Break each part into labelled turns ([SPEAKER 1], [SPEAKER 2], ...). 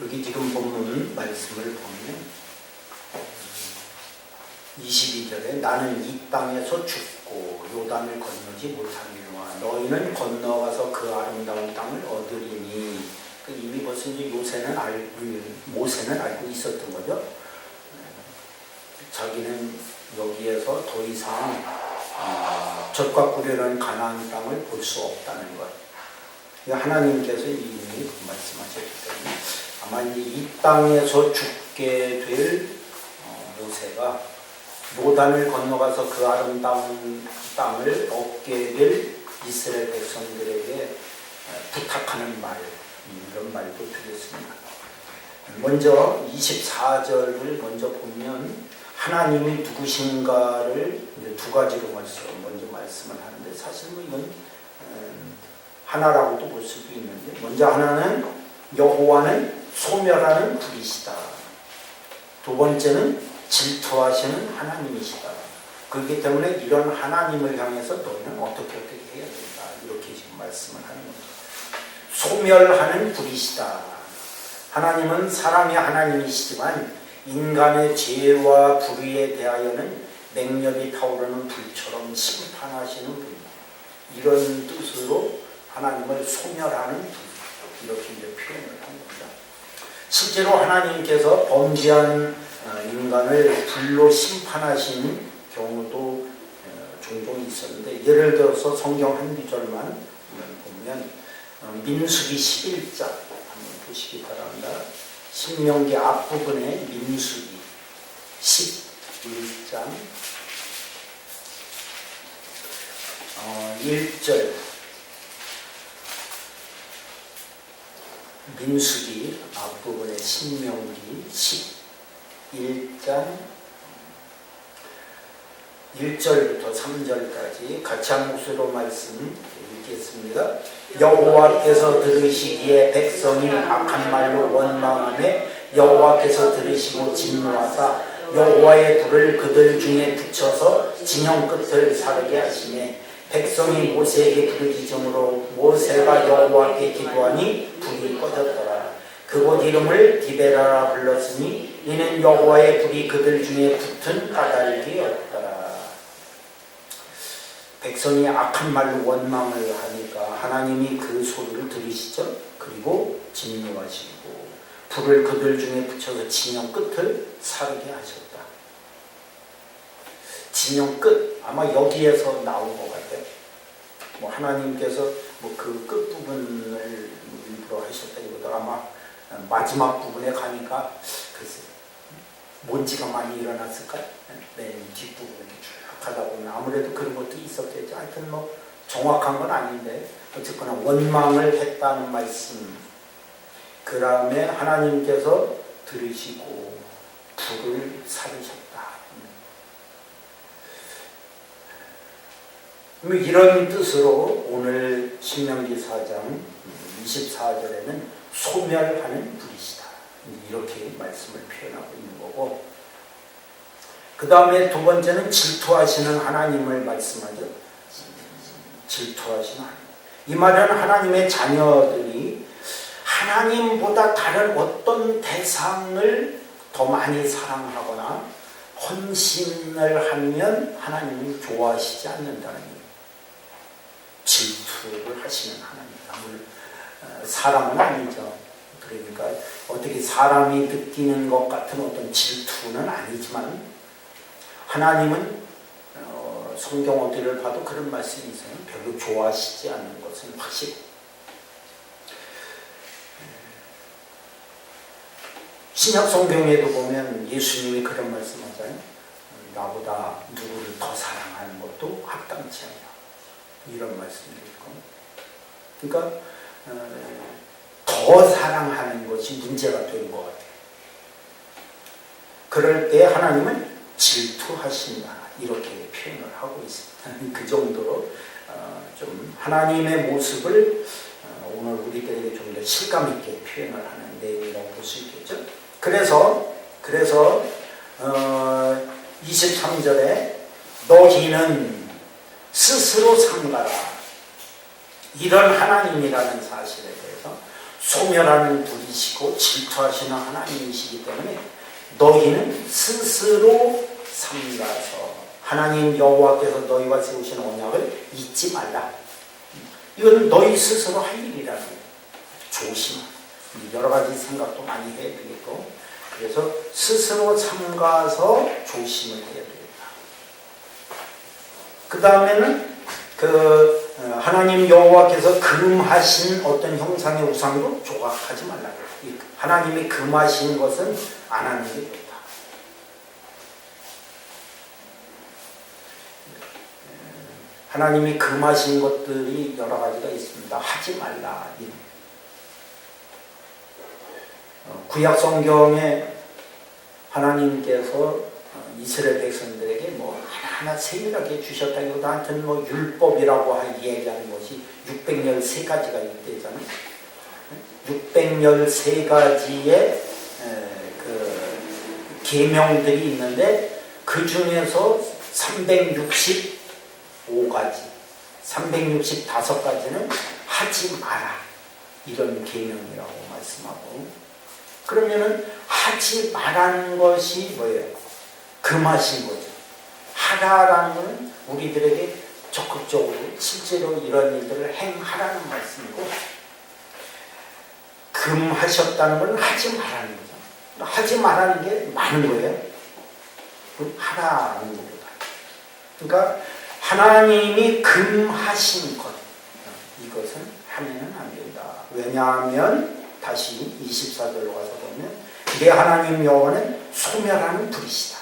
[SPEAKER 1] 여기 지금 본문 말씀을 보면 22절에 나는 이 땅에서 죽고 요단을 건너지 못하니와 너희는 건너가서 그 아름다운 땅을 얻으리니. 이미 벌써 이제 모세는 알고 있었던 거죠. 자기는 여기에서 더 이상 젖과 꿀이라는 가나안 땅을 볼 수 없다는 것. 하나님께서 이미 말씀하셨기 때문에 아마 이 땅에서 죽게 될 모세가 요단을 건너가서 그 아름다운 땅을 얻게 될 이스라엘 백성들에게 부탁하는 말, 이런 말도 드렸습니다. 먼저 24절을 먼저 보면 하나님이 누구신가를 이제 두 가지로 먼저 말씀을 하는데, 사실 이건 하나라고도 볼 수도 있는데, 먼저 하나는 여호와는 소멸하는 분이시다. 두 번째는 질투하시는 하나님이시다. 그렇기 때문에 이런 하나님을 향해서 너희는 어떻게 해야 된다. 이렇게 지금 말씀을 하는 겁니다. 소멸하는 분이시다. 하나님은 사랑의 하나님이시지만 인간의 죄와 불의에 대하여는 맹렬히 타오르는 불처럼 심판하시는 분입니다. 이런 뜻으로 하나님을 소멸하는 분, 이렇게 이제 표현을 한 겁니다. 실제로 하나님께서 범죄한 인간을 불로 심판하시는 경우도 종종 있었는데, 예를 들어서 성경 한 구절만 보면 민수기 11장 한번 보시기 바랍니다. 신명기 앞부분에 민수기 11장 1절, 민수기 앞부분에 신명기 11장 1절부터 3절까지 같이 한 목소리로 말씀 읽겠습니다. 여호와께서 들으시기에 백성이 악한 말로 원망하매 여호와께서 들으시고 진노하사 여호와의 불을 그들 중에 붙여서 진영 끝을 사르게 하시매 백성이 모세에게 부르짖음으로 모세가 여호와께 기도하니 불이 꺼졌더라. 그곳 이름을 디베라라 불렀으니 이는 여호와의 불이 그들 중에 붙은 까닭이었더라. 백성이 악한 말로 원망을 하니까 하나님이 그 소리를 들으시죠. 그리고 진노하시고 불을 그들 중에 붙여서 진영 끝을 사르게 하셨다. 진영 끝, 아마 여기에서 나온 것 같아요. 하나님께서 그 끝부분을 일부러 하셨다기보다 아마 마지막 부분에 가니까 글쎄 먼지가 많이 일어났을까요? 맨 뒷부분에 쭉 하다 보면 아무래도 그런 것도 있었겠죠. 하여튼 정확한 건 아닌데 어쨌거나 원망을 했다는 말씀. 그 다음에 하나님께서 들으시고 불을 사르셨다. 이런 뜻으로 오늘 신명기 4장 24절에는 소멸하는 불이시다. 이렇게 말씀을 표현하고 있는 거고, 그 다음에 두 번째는 질투하시는 하나님을 말씀하죠. 질투하시는 하나님. 이 말은 하나님의 자녀들이 하나님보다 다른 어떤 대상을 더 많이 사랑하거나 헌신을 하면 하나님을 좋아하시지 않는다는 얘기예요. 질투를 하시는 하나님. 사람은 아니죠. 그러니까 어떻게 사람이 느끼는 것 같은 어떤 질투는 아니지만 하나님은 성경 어디를 봐도 그런 말씀이 있어요. 별로 좋아하시지 않는 것은 확실히. 신약 성경에도 보면 예수님이 그런 말씀하잖아요. 나보다 누구를 더 사랑하는 것도 합당치 않냐. 이런 말씀이 있고. 그러니까 더 사랑하는 것이 문제가 된 것 같아요. 그럴 때 하나님은 질투하신다. 이렇게 표현을 하고 있습니다. 그 정도로 좀 하나님의 모습을 오늘 우리들에게 좀 더 실감 있게 표현을 하는 내용이라고 볼 수 있겠죠. 그래서 23절에 너희는 스스로 삼가라. 이런 하나님이라는 사실에 대해서 소멸하는 분이시고 질투하시는 하나님이시기 때문에 너희는 스스로 삼가서 하나님 여호와께서 너희와 세우신 언약을 잊지 말라. 이건 너희 스스로 할 일이라는 거예요. 조심. 여러 가지 생각도 많이 해야 되겠고, 그래서 스스로 삼가서 조심을 해야 되겠다. 그 다음에는 하나님 여호와께서 금하신 어떤 형상의 우상도 조각하지 말라. 하나님이 금하신 것은 안 하는 게 좋다. 하나님이 금하신 것들이 여러 가지가 있습니다. 하지 말라. 구약 성경에 하나님께서 이스라엘 백성들에게 뭐 하나하나 세밀하게 주셨다기보다 하여튼 뭐 율법이라고 얘기하는 것이 613가지가 있대잖아요. 613가지의 그 계명들이 있는데 그 중에서 365가지, 365가지는 하지 마라. 이런 계명이라고 말씀하고, 그러면은 하지 말라는 것이 뭐예요? 금하신 거죠. 하라라는 것은 우리들에게 적극적으로 실제로 이런 일들을 행하라는 말씀이고, 금하셨다는 것은 하지 말라는 거죠. 하지 말라는 게 많은 거예요. 그럼 하라는 것보다. 그러니까 하나님이 금하신 것, 이것은 하면은 안 된다. 왜냐하면 다시 24절로 가서 보면 내 하나님 여호와는 소멸하는 불이시다.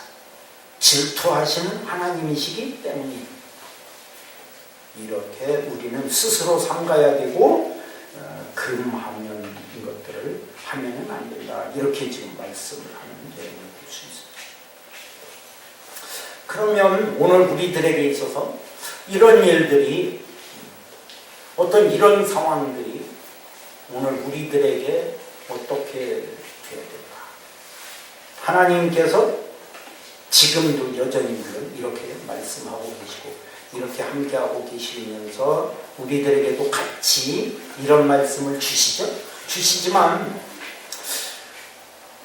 [SPEAKER 1] 질투하시는 하나님이시기 때문에 이렇게 우리는 스스로 삼가야 되고, 금하면 이것들을 하면은 안 된다. 이렇게 지금 말씀을 하는 내용을 볼 수 있습니다. 그러면 오늘 우리들에게 있어서 이런 일들이, 어떤 이런 상황들이 오늘 우리들에게 어떻게 되어야 될까? 하나님께서 지금도 여전히 물론 이렇게 말씀하고 계시고 이렇게 함께하고 계시면서 우리들에게도 같이 이런 말씀을 주시지만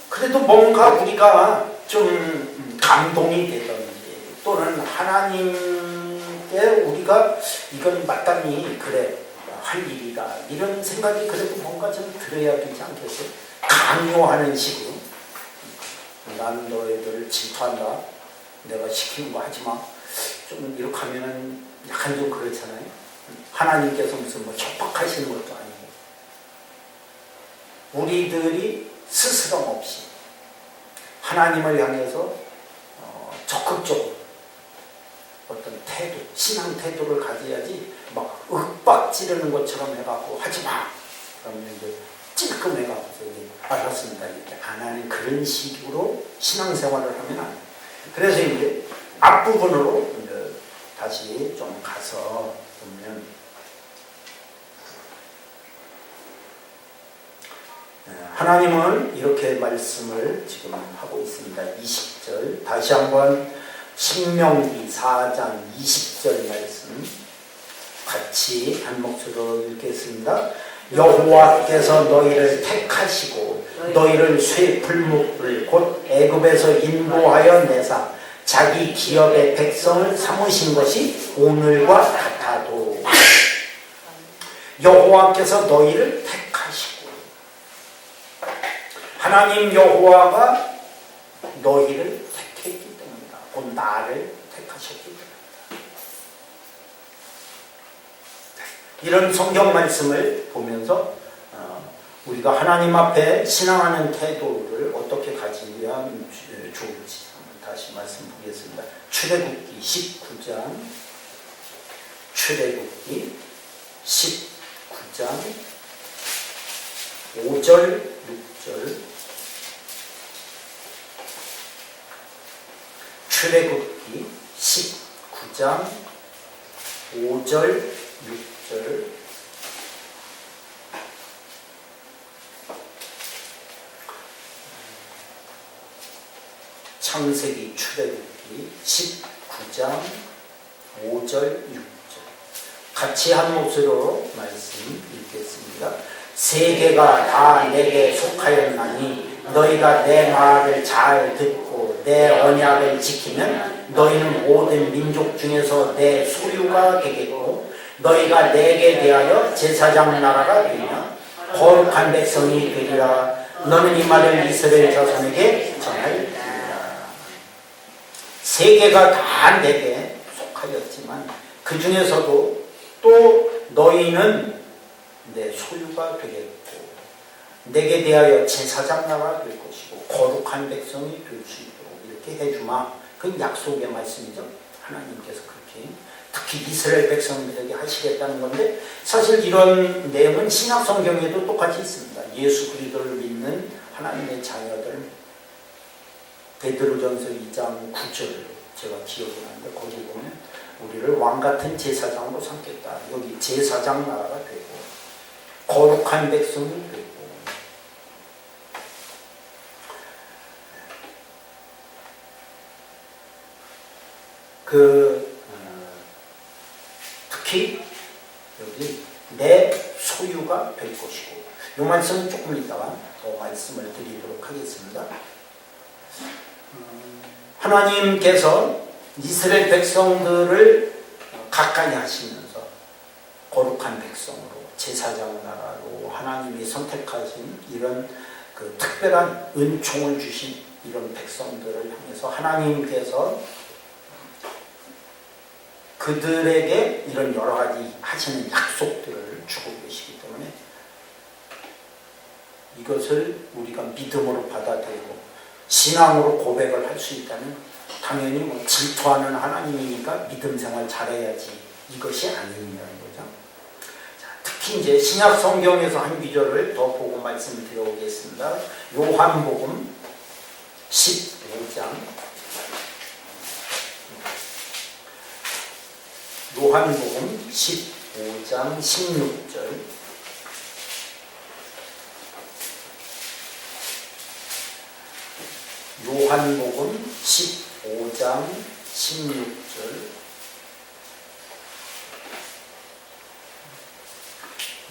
[SPEAKER 1] 그래도 뭔가 우리가 좀 감동이 되든지 또는 하나님께 우리가 이건 마땅히 그래 할 일이다 이런 생각이 그래도 뭔가 좀 들어야 되지 않겠어요? 강요하는 식으로 나는 너희들을 질투한다, 내가 시키는 거 하지마, 좀 이렇게 하면은 약간 좀 그렇잖아요. 하나님께서 무슨 뭐 협박하시는 것도 아니고 우리들이 스스럼 없이 하나님을 향해서 적극적으로 어떤 태도, 신앙 태도를 가져야지 막 윽박 지르는 것처럼 해갖고 하지마 그러면 이제 찔끔해갖고 알았습니다 이렇게 안 하는 그런 식으로 신앙생활을 하면 안 돼요. 그래서 이제 앞부분으로 이제 다시 좀 가서 보면 하나님은 이렇게 말씀을 지금 하고 있습니다. 20절 다시 한번 신명기 4장 20절 말씀 같이 한 목소리로 읽겠습니다. 여호와께서 너희를 택하시고 너희를 쇠 풀무불 곧 애굽에서 인도하여 내사 자기 기업의 백성을 삼으신 것이 오늘과 같아도 여호와께서 너희를 택하시고 하나님 여호와가 너희를 택했기 때문이다. 곧 나를 택하셨기 때문이다. 이런 성경 말씀을 보면서 우리가 하나님 앞에 신앙하는 태도를 어떻게 가지면 좋을지 다시 말씀 보겠습니다. 출애굽기 19장 출애굽기 19장 5절 6절 출애굽기 19장 5절 6절 창세기 출애굽기 19장 5절 6절 같이 한 목소리로 말씀 읽겠습니다. 세계가 다 내게 속하였나니 너희가 내 말을 잘 듣고 내 언약을 지키면 너희는 모든 민족 중에서 내 소유가 되겠고 너희가 내게 대하여 제사장 나라가 되며 거룩한 백성이 되리라. 너는 이 말을 이스라엘 자손에게 전하리라. 세계가 다 내게 속하였지만 그 중에서도 또 너희는 내 소유가 되겠고 내게 대하여 제사장 나라가 될 것이고 거룩한 백성이 될 수 있도록 이렇게 해주마. 그 약속의 말씀이죠. 하나님께서 그렇게 특히 이스라엘 백성들에게 하시겠다는 건데 사실 이런 내용은 신약 성경에도 똑같이 있습니다. 예수 그리스도를 믿는 하나님의 자녀들 베드로전서 2장 9절 제가 기억이 나는데 거기 보면 우리를 왕같은 제사장으로 삼겠다. 여기 제사장 나라가 되고 거룩한 백성이 되고 특히 여기 내 소유가 될 것이고 이 말씀은 조금 이따가 더 말씀을 드리도록 하겠습니다. 하나님께서 이스라엘 백성들을 가까이 하시면서 거룩한 백성으로 제사장 나라로 하나님이 선택하신 이런 그 특별한 은총을 주신 이런 백성들을 향해서 하나님께서 그들에게 이런 여러 가지 하시는 약속들을 주고 계시기 때문에 이것을 우리가 믿음으로 받아들이고 신앙으로 고백을 할 수 있다면 당연히 뭐 질투하는 하나님이니까 믿음 생활 잘해야지 이것이 아니냐는 거죠. 자, 특히 이제 신약 성경에서 한 구절을 더 보고 말씀을 드려보겠습니다. 요한복음 15장 요한복음 15장 16절 요한복음 15장 16절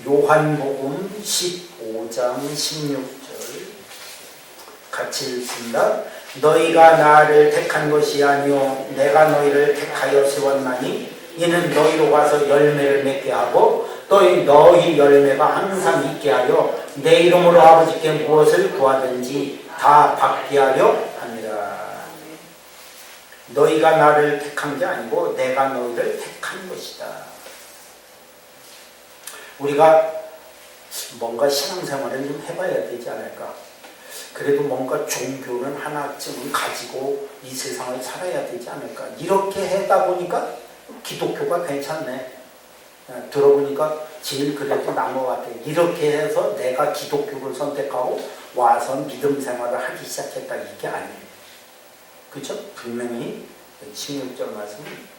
[SPEAKER 1] 요한복음 15장 16절 같이 읽습니다. 너희가 나를 택한 것이 아니요 내가 너희를 택하여 세웠나니 이는 너희로 가서 열매를 맺게 하고 또 너희 열매가 항상 있게 하여 내 이름으로 아버지께 무엇을 구하든지 다 받게 하려 합니다. 너희가 나를 택한 게 아니고 내가 너희를 택한 것이다. 우리가 뭔가 신앙생활을 좀 해봐야 되지 않을까? 그래도 뭔가 종교는 하나쯤은 가지고 이 세상을 살아야 되지 않을까? 이렇게 하다 보니까 기독교가 괜찮네. 들어보니까 제일 그래도 나은 것 같아. 이렇게 해서 내가 기독교를 선택하고 와서 믿음 생활을 하기 시작했다. 이게 아니에요. 그렇죠? 분명히 16절 말씀은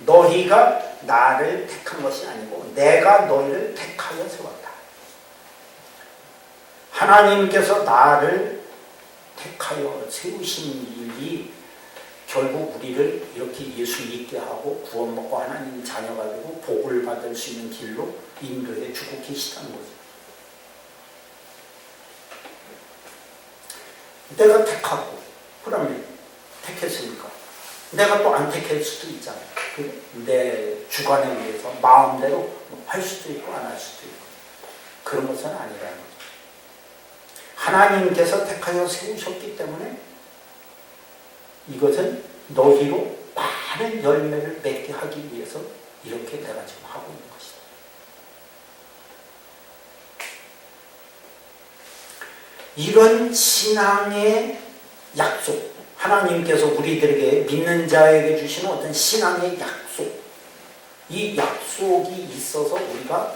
[SPEAKER 1] 너희가 나를 택한 것이 아니고 내가 너희를 택하여 세웠다. 하나님께서 나를 택하여 세우신 일이 결국 우리를 이렇게 예수 믿게 하고 구원 먹고 하나님 자녀가 되고 복을 받을 수 있는 길로 인도해 주고 계시다는 거죠. 내가 택하고 그러면 택했으니까 내가 또 안 택할 수도 있잖아요. 내 주관에 의해서 마음대로 할 수도 있고 안 할 수도 있고 그런 것은 아니라는 거죠. 하나님께서 택하여 세우셨기 때문에 이것은 너희로 많은 열매를 맺게 하기 위해서 이렇게 내가 지금 하고 있는 것이다. 이런 신앙의 약속, 하나님께서 우리들에게 믿는 자에게 주시는 어떤 신앙의 약속, 이 약속이 있어서 우리가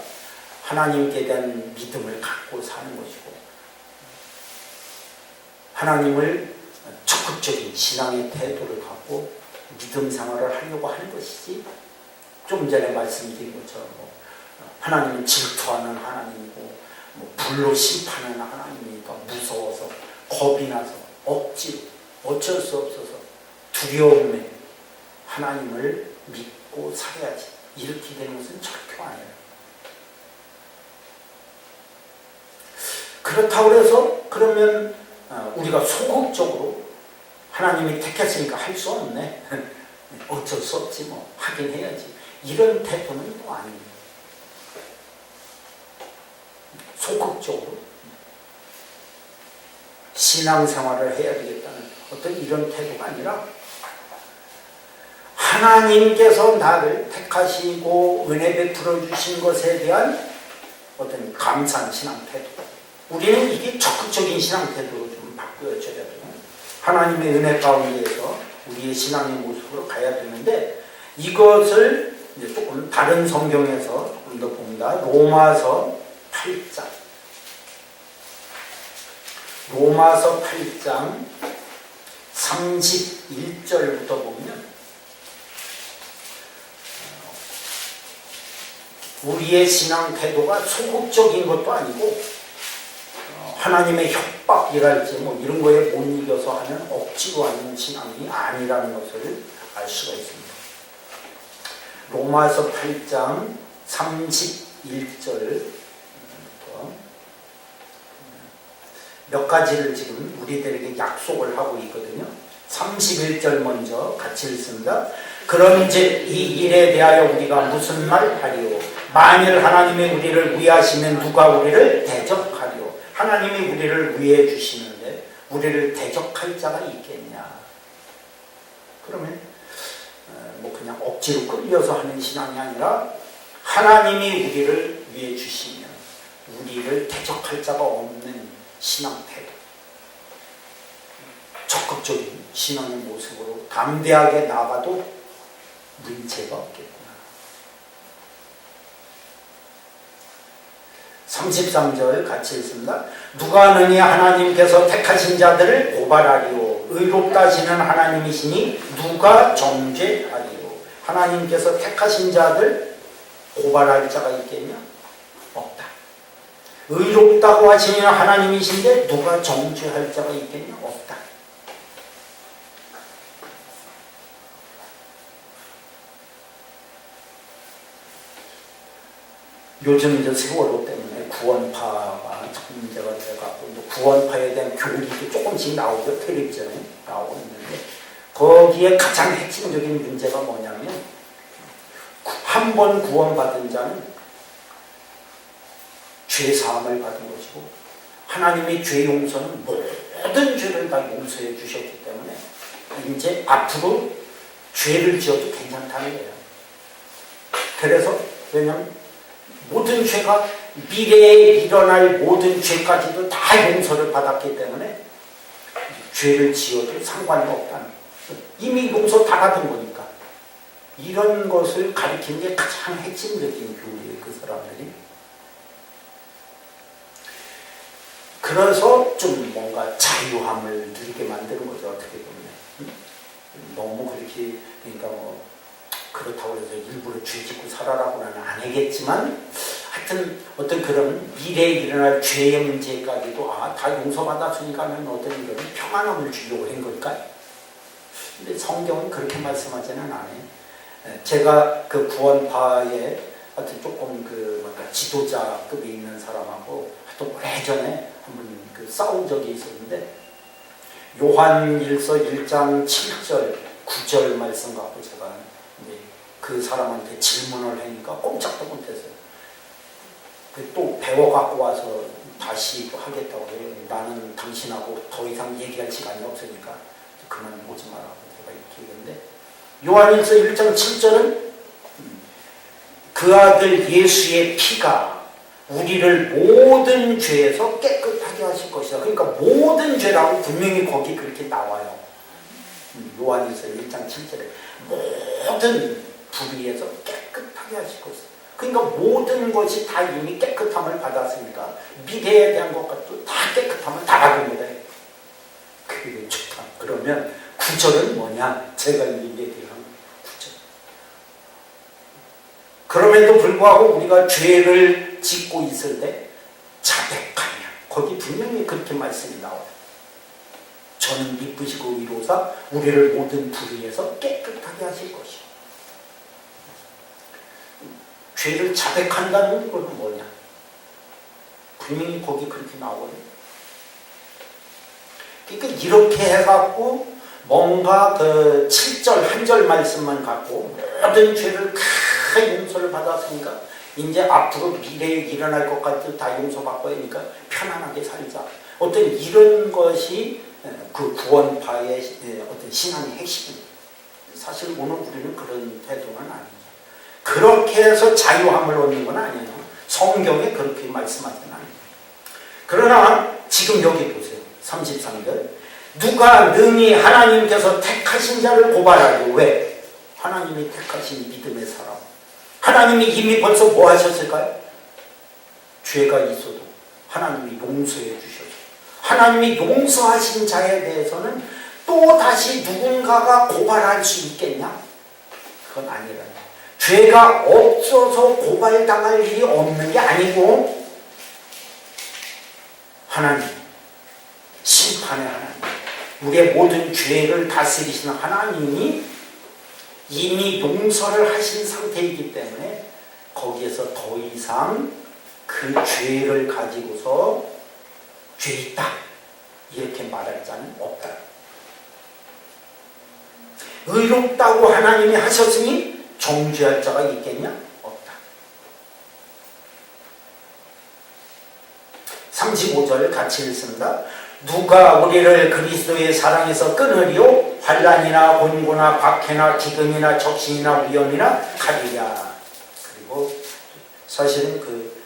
[SPEAKER 1] 하나님께 대한 믿음을 갖고 사는 것이고 하나님을 적극적인 신앙의 태도를 갖고 믿음 생활을 하려고 하는 것이지 좀 전에 말씀드린 것처럼 하나님은 질투하는 하나님이고 불로 심판하는 하나님이니까 무서워서 겁이 나서 억지로 어쩔 수 없어서 두려움에 하나님을 믿고 살아야지 이렇게 되는 것은 절대 아니에요. 그렇다고 해서 그러면 우리가 소극적으로 하나님이 택했으니까 할 수 없네. 어쩔 수 없지 뭐 하긴 해야지. 이런 태도는 또 아닙니다. 소극적으로 신앙생활을 해야 되겠다는 어떤 이런 태도가 아니라 하나님께서 나를 택하시고 은혜 베풀어 주신 것에 대한 어떤 감사한 신앙 태도. 우리는 이게 적극적인 신앙 태도로 좀 바꾸어져야 돼요. 하나님의 은혜 가운데에서 우리의 신앙의 모습으로 가야 되는데 이것을 이제 조금 다른 성경에서 조금 더 봅니다. 로마서 8장. 로마서 8장 31절부터 보면 우리의 신앙 태도가 소극적인 것도 아니고 하나님의 협박이랄지 뭐 이런 거에 못 이겨서 하는 억지로 하는 신앙이 아니라는 것을 알 수가 있습니다. 로마서 8장 31절부터 몇 가지를 지금 우리들에게 약속을 하고 있거든요. 31절 먼저 같이 읽습니다. 그런즉 이 일에 대하여 우리가 무슨 말 하리요? 만일 하나님이 우리를 위하시면 누가 우리를 대적하리요? 하나님이 우리를 위해 주시는데 우리를 대적할 자가 있겠냐? 그러면 뭐 그냥 억지로 끌려서 하는 신앙이 아니라 하나님이 우리를 위해 주시면 우리를 대적할 자가 없는 신앙 태도, 적극적인 신앙의 모습으로 담대하게 나가도 문제가 없겠구나. 33절 같이 읽습니다. 누가 능히 하나님께서 택하신 자들을 고발하리요? 의롭다 하시는 하나님이시니 누가 정죄하리요? 하나님께서 택하신 자들 고발할 자가 있겠냐? 없다. 의롭다고 하시는 하나님이신데 누가 정죄할 자가 있겠냐? 없다. 요즘 이제 세월호 때문에 구원파가 문제가 돼갖고 구원파에 대한 교리도 조금씩 나오죠. 텔레비전에 나오고 있는데 거기에 가장 핵심적인 문제가 뭐냐면 한 번 구원받은 자는 죄 사함을 받은 것이고 하나님의 죄 용서는 모든 죄를 다 용서해 주셨기 때문에 이제 앞으로 죄를 지어도 괜찮다는 거예요. 그래서 왜냐하면 모든 죄가 미래에 일어날 모든 죄까지도 다 용서를 받았기 때문에 죄를 지어도 상관이 없다는 거예요. 이미 용서 다 받은 거니까. 이런 것을 가리키는 게 가장 핵심적인 교리예요. 그 사람들이. 그래서 좀 뭔가 자유함을 누리게 만드는 거죠. 어떻게 보면. 너무 그렇게 그러니까 뭐 그렇다고 해서 일부러 죄 짓고 살아라고는 안 하겠지만 하여튼 어떤 그런 미래에 일어날 죄의 문제까지도 다 용서받았으니까 하는 어떤 이런 평안함을 주려고 한 걸까요? 근데 성경은 그렇게 말씀하지는 않아요. 제가 그 구원파에 하여튼 조금 그 지도자급에 있는 사람하고 하여튼 오래전에 한번 그 싸운 적이 있었는데 요한일서 1장 7절 9절 말씀 갖고 제가 이제 그 사람한테 질문을 하니까 꼼짝도 못했어요. 또 배워 갖고 와서 다시 또 하겠다고 해요. 나는 당신하고 더 이상 얘기할 시간이 없으니까 그만 오지 마라고 제가 이렇게 했는데 요한일서 1장 7절은 그 아들 예수의 피가 우리를 모든 죄에서 깨끗하게 하실 것이다. 그러니까 모든 죄라고 분명히 거기 그렇게 나와요. 요한일서 1장 7절에 모든 불의에서 깨끗하게 하실 것이다. 그러니까 모든 것이 다 이미 깨끗함을 받았으니까 미래에 대한 것도 다 깨끗함을 다 받은 거다. 그게 좋다. 그러면 구절은 뭐냐? 제가 얘기한 구절. 그럼에도 불구하고 우리가 죄를 짓고 있을 때 자백하냐. 거기 분명히 그렇게 말씀이 나와요. 저는 미쁘시고 의로사 우리를 모든 불의에서 깨끗하게 하실 것이요. 죄를 자백한다는 것은 뭐냐? 분명히 거기 그렇게 나오거든요. 그러니까 이렇게 해갖고 뭔가 그 7절 한 절 말씀만 갖고 모든 죄를 다 용서를 받았으니까 이제 앞으로 미래에 일어날 것 같은 다 용서받고 하니까 편안하게 살자. 어떤 이런 것이 그 구원파의 어떤 신앙의 핵심입니다. 사실 오늘 우리는 그런 태도는 아니죠. 그렇게 해서 자유함을 얻는 건 아니에요. 성경에 그렇게 말씀하지는 않아요. 그러나 지금 여기 보세요. 33절. 누가 능히 하나님께서 택하신 자를 고발하려. 왜? 하나님이 택하신 믿음의 사람. 하나님이 이미 벌써 뭐 하셨을까요? 죄가 있어도 하나님이 용서해 주셔서 하나님이 용서하신 자에 대해서는 또 다시 누군가가 고발할 수 있겠냐? 그건 아니라 죄가 없어서 고발당할 일이 없는 게 아니고 하나님, 심판의 하나님, 우리의 모든 죄를 다스리시는 하나님이 이미 용서를 하신 상태이기 때문에 거기에서 더 이상 그 죄를 가지고서 죄 있다 이렇게 말할 자는 없다. 의롭다고 하나님이 하셨으니 정죄할 자가 있겠냐? 없다. 35절 같이 읽습니다. 누가 우리를 그리스도의 사랑에서 끊으리요? 환난이나 곤고나 박해나 기근이나 적신이나 위험이나 칼이랴. 그리고 사실은 그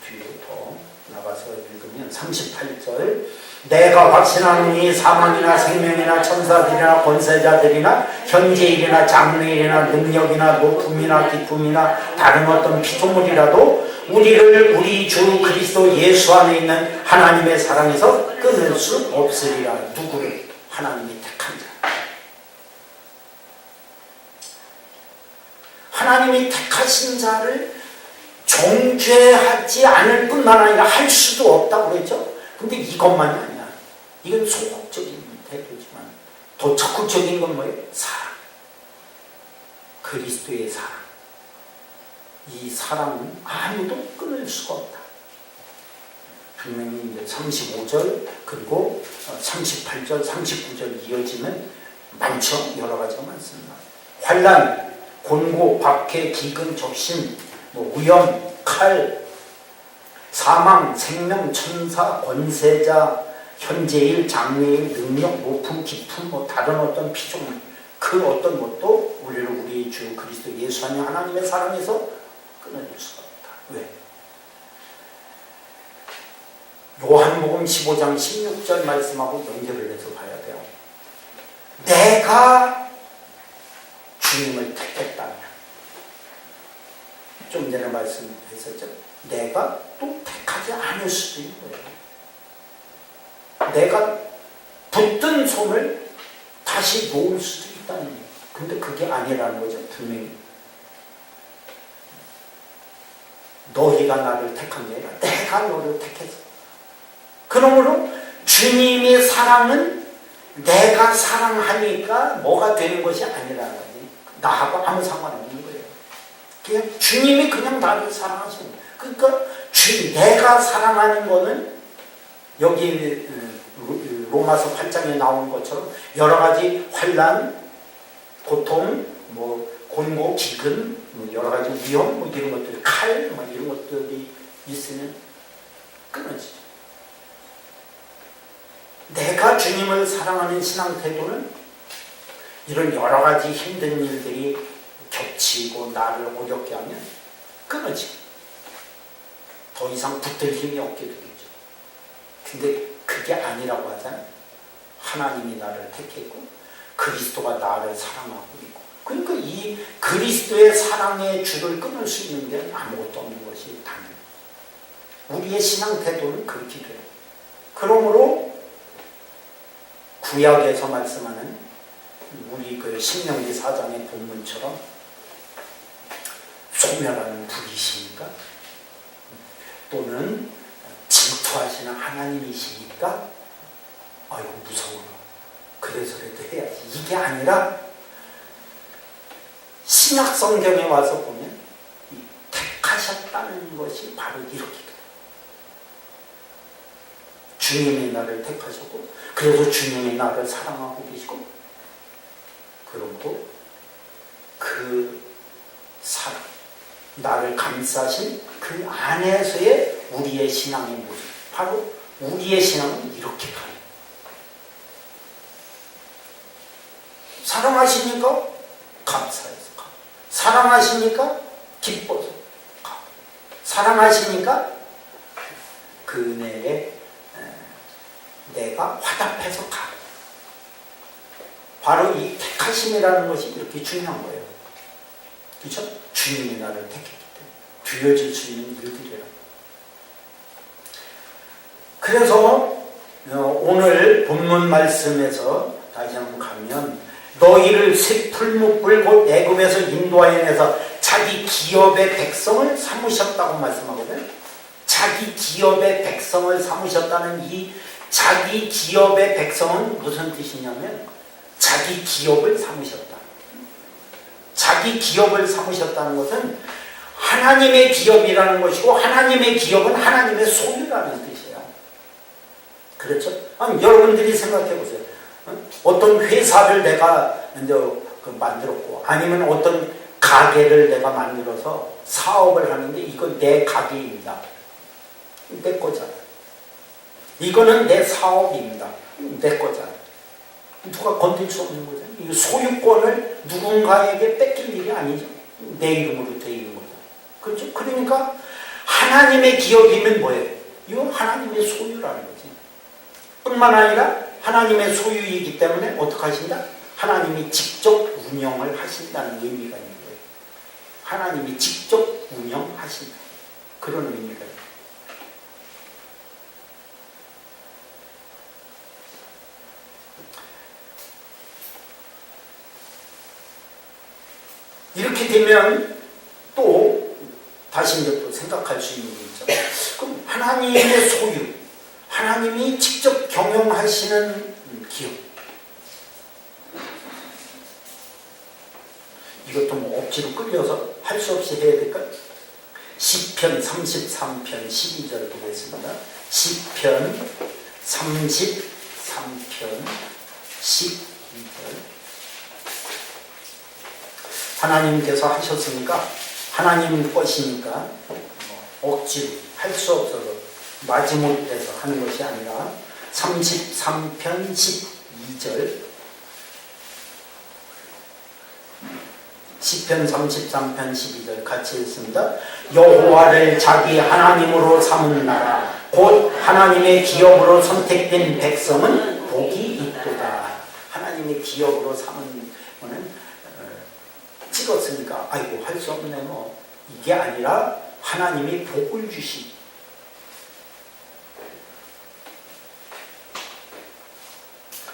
[SPEAKER 1] 뒤로 더 나가서 읽으면 38절. 내가 확신하노니 사망이나 생명이나 천사들이나 권세자들이나 현재일이나 장래일이나 능력이나 높음이나 기쁨이나 다른 어떤 피조물이라도 우리를 우리 주 그리스도 예수 안에 있는 하나님의 사랑에서 끊을 수 없으리라. 누구를? 하나님이 택한 자. 하나님이 택하신 자를 정죄하지 않을 뿐만 아니라 할 수도 없다고 그랬죠. 근데 이것만이 아니야. 이건 소극적인 태도지만 더 적극적인 건 뭐예요? 사랑. 그리스도의 사랑. 이 사랑은 아무도 끊을 수가 없다. 분명히 이제 35절 그리고 38절, 39절 이어지는 많죠. 여러 가지가 많습니다. 환난, 곤고, 박해, 기근, 적신, 위험, 칼, 사망, 생명, 천사, 권세자, 현재일, 장래일, 능력, 높음, 깊음, 다른 어떤 피조물 그 어떤 것도 우리를 우리 주 그리스도 예수 안에 하나님의 사랑에서 끊어줄 수가 없다. 왜? 요한복음 15장 16절 말씀하고 연결을 해서 봐야 돼요. 내가 주님을 택했다면 좀 전에 말씀했었죠. 내가 또 택하지 않을 수도 있는 거예요. 내가 붙든 손을 다시 놓을 수도 있다는 거예요. 근데 그게 아니라는 거죠. 분명히 너희가 나를 택한 게 아니라 내가 너를 택했어. 그러므로 주님의 사랑은 내가 사랑하니까 뭐가 되는 것이 아니라는 거지. 나하고 아무 상관없는 거예요. 그냥 주님이 그냥 나를 사랑하시는 거예요. 그러니까 내가 사랑하는 거는 여기 로마서 8장에 나오는 것처럼 여러 가지 환난, 고통, 곤고, 기근, 여러 가지 위험, 이런 것들, 칼, 이런 것들이 있으면 끊어지죠. 내가 주님을 사랑하는 신앙 태도는 이런 여러 가지 힘든 일들이 겹치고 나를 어렵게 하면 끊어지고 더 이상 붙들 힘이 없게 되겠죠. 근데 그게 아니라고 하잖아요. 하나님이 나를 택했고 그리스도가 나를 사랑하고 있고 그러니까 이 그리스도의 사랑의 줄을 끊을 수 있는 게 아무것도 없는 것이 당연해요. 우리의 신앙 태도는 그렇게 돼요. 그러므로 구약에서 말씀하는 우리 그 신명기 4장의 본문처럼 소멸하는 불이시니까 또는 질투하시는 하나님이시니까 아이고 무서워요. 그래서라도 해야지. 이게 아니라 신약 성경에 와서 보면 택하셨다는 것이 바로 이렇게 돼요. 주님이 나를 택하셨고 그래서 주님이 나를 사랑하고 계시고 그리고 그 사랑 나를 감싸신 그 안에서의 우리의 신앙의 모습 바로 우리의 신앙은 이렇게 가요. 사랑하시니까 감사해서 가. 사랑하시니까 기뻐서 가. 사랑하시니까 그 은혜에 내가 화답해서 가. 바로 이 택하심이라는 것이 이렇게 중요한 거예요. 그렇죠? 주님이 나를 택했기 때문에 두려질 수 있는 일들이라. 그래서 오늘 본문 말씀에서 다시 한번 가면 너희를 새 풀무불 곧 애굽에서 인도하여 내서 자기 기업의 백성을 삼으셨다고 말씀하거든요. 자기 기업의 백성을 삼으셨다는 이 자기 기업의 백성은 무슨 뜻이냐면 자기 기업을 삼으셨다. 자기 기업을 삼으셨다는 것은 하나님의 기업이라는 것이고 하나님의 기업은 하나님의 소유라는 뜻이에요. 그렇죠? 여러분들이 생각해 보세요. 어떤 회사를 내가 이제 만들었고 아니면 어떤 가게를 내가 만들어서 사업을 하는데 이건 내 가게입니다. 내 거잖아. 이거는 내 사업입니다. 내 거잖아. 누가 건들 수 없는 거잖아. 이 소유권을 누군가에게 뺏길 일이 아니죠. 내 이름으로 되어 있는 거죠. 그렇죠? 그러니까 하나님의 기업이면 뭐예요? 이건 하나님의 소유라는 거지. 뿐만 아니라 하나님의 소유이기 때문에 어떻게 하신다? 하나님이 직접 운영을 하신다는 의미가 있는 거예요. 하나님이 직접 운영하신다. 그런 의미가 있어요. 이렇게 되면 또 다시 이제 또 생각할 수 있는 게 있죠. 그럼 하나님의 소유, 하나님이 직접 경영하시는 기업. 이것도 뭐 억지로 끌려서 할 수 없이 해야 될까요? 시편 33편 12절 보겠습니다. 시편 33편 12절. 하나님께서 하셨으니까 하나님 것이니까 억지로 할 수 없어서 마지못해서 하는 것이 아니라 33편 12절 시편 33편 12절 같이 읽습니다. 여호와를 자기 하나님으로 삼은 나라 곧 하나님의 기업으로 선택된 백성은 복이 있도다. 하나님의 기업으로 삼은 거는 찍었으니까 아이고 할 수 없네 뭐 이게 아니라 하나님이 복을 주시.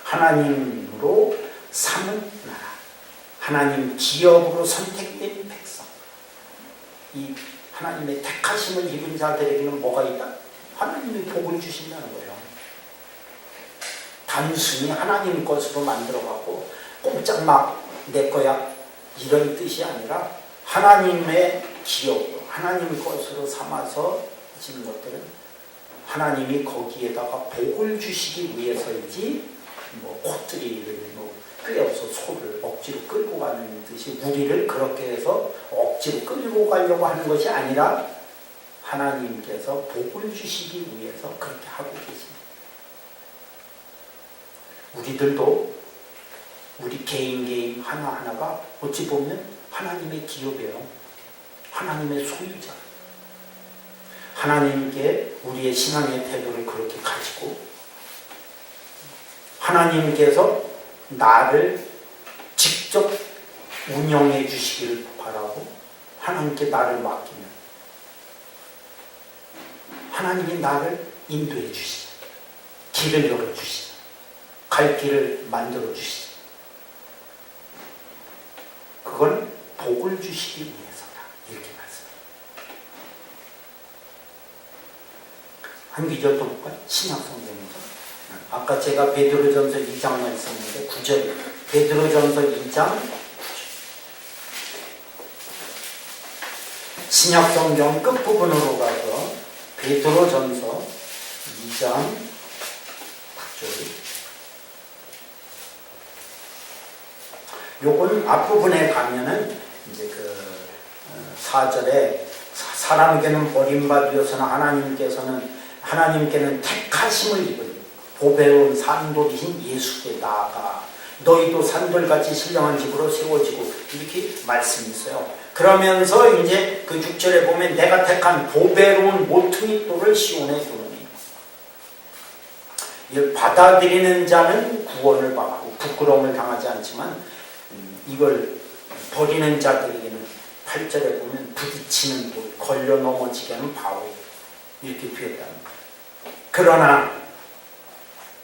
[SPEAKER 1] 하나님으로 삼은 나라. 하나님 기업으로 선택된 백성. 이 하나님의 택하심을 입은 자들에게는 뭐가 있다? 하나님이 복을 주신다는 거예요. 단순히 하나님 것으로 만들어갖고 꼼짝 막 내 거야 이런 뜻이 아니라 하나님의 기업으로 하나님 것으로 삼아서 지는 것들은 하나님이 거기에다가 복을 주시기 위해서이지 뭐 코뜨리를 뭐 끄어서 소를 억지로 끌고 가는 듯이 우리를 그렇게 해서 억지로 끌고 가려고 하는 것이 아니라 하나님께서 복을 주시기 위해서 그렇게 하고 계십니다. 우리들도 우리 개인 하나하나가 어찌 보면 하나님의 기업이에요. 하나님의 소유자. 하나님께 우리의 신앙의 태도를 그렇게 가지고 하나님께서 나를 직접 운영해 주시기를 바라고 하나님께 나를 맡기면 하나님이 나를 인도해 주시죠. 길을 열어주시죠. 갈 길을 만들어 주시죠. 그건 복을 주시기 위해서다. 이렇게 말씀해요. 한 구절 더 볼까요? 신약성경에서. 아까 제가 베드로전서 2장 말씀인데 9절. 베드로전서 2장 9절. 신약성경 끝부분으로 가서 베드로전서 2장 6절. 요건 앞부분에 가면은 이제 그 4절에 사람에게는 버림받으서나 하나님께는 택하심을 입은 보배로운 산돌이신 예수께 나아가 너희도 산돌같이 신령한 집으로 세워지고 이렇게 말씀이 있어요. 그러면서 이제 그 6절에 보면 내가 택한 보배로운 모퉁이 돌을 시온에 두느니 이걸 받아들이는 자는 구원을 받고 부끄러움을 당하지 않지만 이걸 버리는 자들에게는 8절에 보면 부딪히는 돌, 걸려 넘어지게 하는 바위 이렇게 되었다는 거예요. 그러나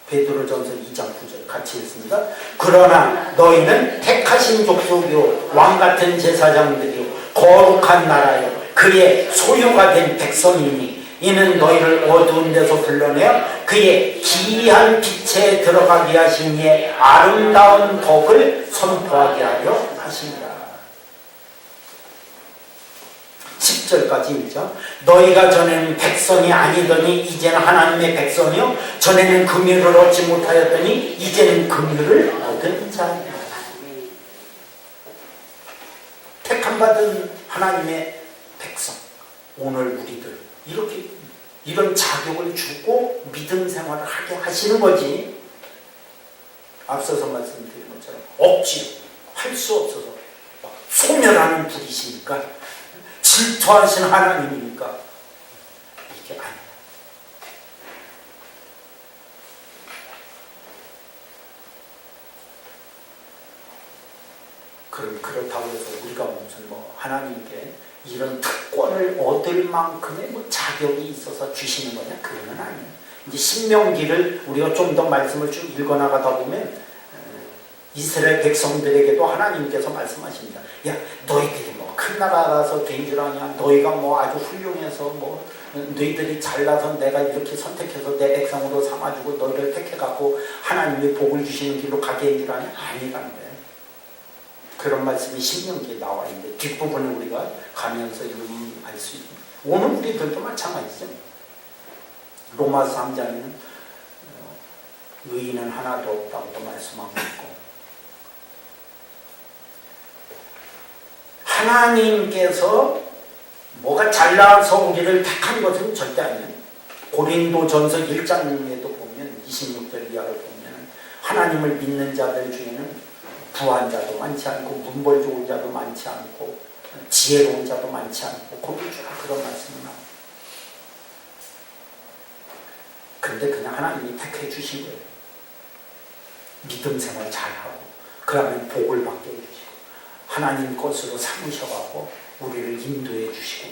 [SPEAKER 1] 베드로전서 2장 9절 같이 읽습니다. 그러나 너희는 택하신 족속이요 왕같은 제사장들이요 거룩한 나라요 그의 소유가 된 백성이니 이는 너희를 어두운 데서 불러내어 그의 기이한 빛에 들어가게 하신 이의 아름다운 덕을 선포하게 하려 하십니다. 10절까지 읽죠. 너희가 전에는 백성이 아니더니 이제는 하나님의 백성이요 전에는 긍휼을 얻지 못하였더니 이제는 긍휼을 얻은 자입니다. 택함받은 하나님의 백성, 오늘 우리들 이렇게 이런 자격을 주고 믿음 생활을 하게 하시는 거지. 앞서서 말씀드린 것처럼 억지로 할 수 없어서 소멸하는 분이시니까 질투하시는 하나님이니까 이게 아니에요. 그렇다고 해서 우리가 무슨 하나님께 이런 특권을 얻을 만큼의 자격이 있어서 주시는 거냐? 그건 아니에요. 이제 신명기를 우리가 좀 더 말씀을 쭉 읽어나가다 보면 이스라엘 백성들에게도 하나님께서 말씀하십니다. 야, 너희들이 큰 나라라서 된 줄 아냐? 너희가 아주 훌륭해서 너희들이 잘나서 내가 이렇게 선택해서 내 백성으로 삼아주고 너희를 택해갖고 하나님이 복을 주시는 길로 가게 한 줄 아냐? 아니라는 거예요. 그런 말씀이 신명기에 나와 있는데 뒷부분을 우리가 가면서 알 수 있습니다. 오늘 우리들도 마찬가지죠. 로마서 3장에는 의인은 하나도 없다고 말씀하고 있고 하나님께서 뭐가 잘나서 우리를 택한 것은 절대 아니에요. 고린도전서 1장에도 보면 26절 이하를 보면 하나님을 믿는 자들 중에는 부한 자도 많지 않고 문벌 좋은 자도 많지 않고 지혜로운 자도 많지 않고 거기 쭉 그런 말씀이 나와요. 그런데 그냥 하나님이 택해 주신 거예요. 믿음 생활 잘하고 그러면 복을 받게 해주시고 하나님 것으로 삼으셔가고 우리를 인도해 주시고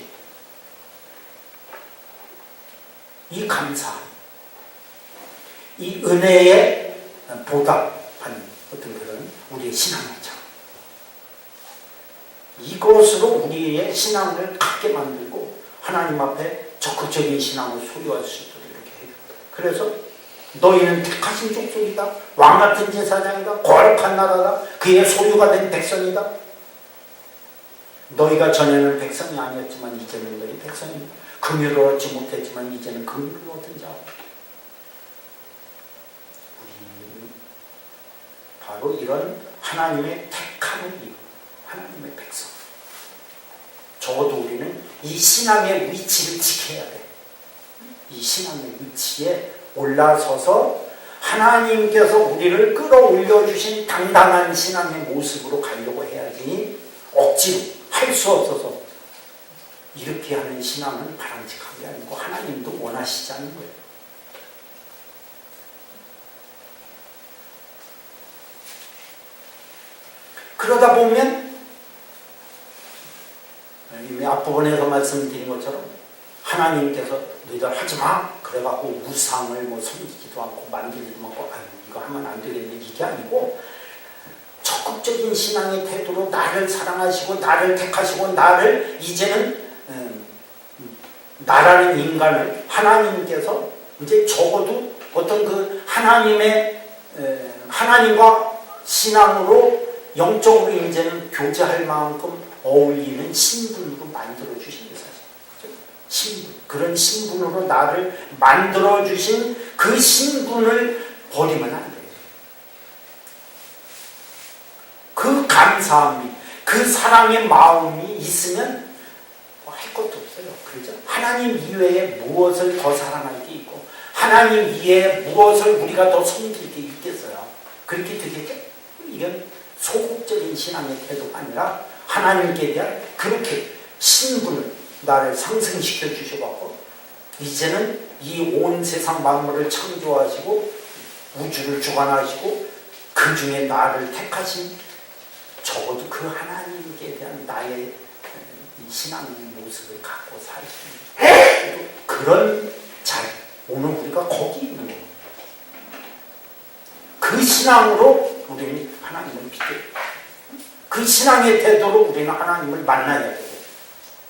[SPEAKER 1] 이 감사함, 이 은혜에 보답하는 어떤 그런 우리의 신앙의 참 이것으로 우리의 신앙을 갖게 만들고 하나님 앞에 적극적인 신앙을 소유할 수 있도록 이렇게 해줍니다. 그래서 너희는 택하신 족속이다. 왕같은 제사장이다. 거룩한 나라다. 그의 소유가 된 백성이다. 너희가 전에는 백성이 아니었지만 이제는 너희 백성이다. 긍휼을 얻지 못했지만 이제는 긍휼을 얻은 자고 우리는 바로 이런 하나님의 택함을 입은 하나님의 백성. 적어도 우리는 이 신앙의 위치를 지켜야 돼. 이 신앙의 위치에 올라서서 하나님께서 우리를 끌어올려 주신 당당한 신앙의 모습으로 가려고 해야지 억지로 할 수 없어서 이렇게 하는 신앙은 바람직한 게 아니고 하나님도 원하시지 않는 거예요. 그러다 보면 이미 앞부분에서 말씀드린 것처럼 하나님께서 너희들 하지마 그래갖고 우상을 섬기지도 않고 만들지도 않고 이거 하면 안 되겠네 이게 아니고 적극적인 신앙의 태도로 나를 사랑하시고 나를 택하시고 나를 이제는 나라는 인간을 하나님께서 이제 적어도 어떤 그 하나님과 신앙으로 영적으로 이제는 교제할 만큼 어울리는 신분으로 만들어 주신 게 사실 신분 그런 신분으로 나를 만들어 주신 그 신분을 버리면 안 돼요. 그 감사함이, 그 사랑의 마음이 있으면 뭐 할 것도 없어요. 그렇죠? 하나님 이외에 무엇을 더 사랑할 게 있고, 하나님 이외에 무엇을 우리가 더 섬길 게 있겠어요. 그렇게 되겠죠? 이건 소극적인 신앙의 태도가 아니라 하나님께 대한 그렇게 신분을 나를 상승시켜 주셔갖고 이제는 이 온 세상 만물을 창조하시고 우주를 주관하시고 그 중에 나를 택하신 적어도 그 하나님께 대한 나의 이 신앙의 모습을 갖고 살 수 있는 그런 자리, 오늘 우리가 거기 있는 거예요. 그 신앙으로 우리는 하나님을 믿어요. 그 신앙의 태도로 우리는 하나님을 만나야 되고,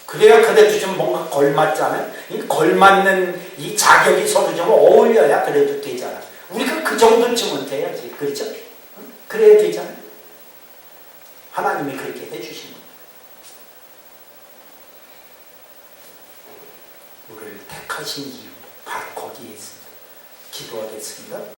[SPEAKER 1] 그래야 그래도 좀 뭔가 걸맞잖아요. 이 걸맞는 이 자격이 서로 좀 어울려야 그래도 되잖아. 우리가 그 정도쯤은 돼야지. 그렇죠? 그래야 되잖아요. 하나님이 그렇게 해주신 거예요. 우리를 택하신 이유, 바로 거기에 있습니다. 기도하겠습니다.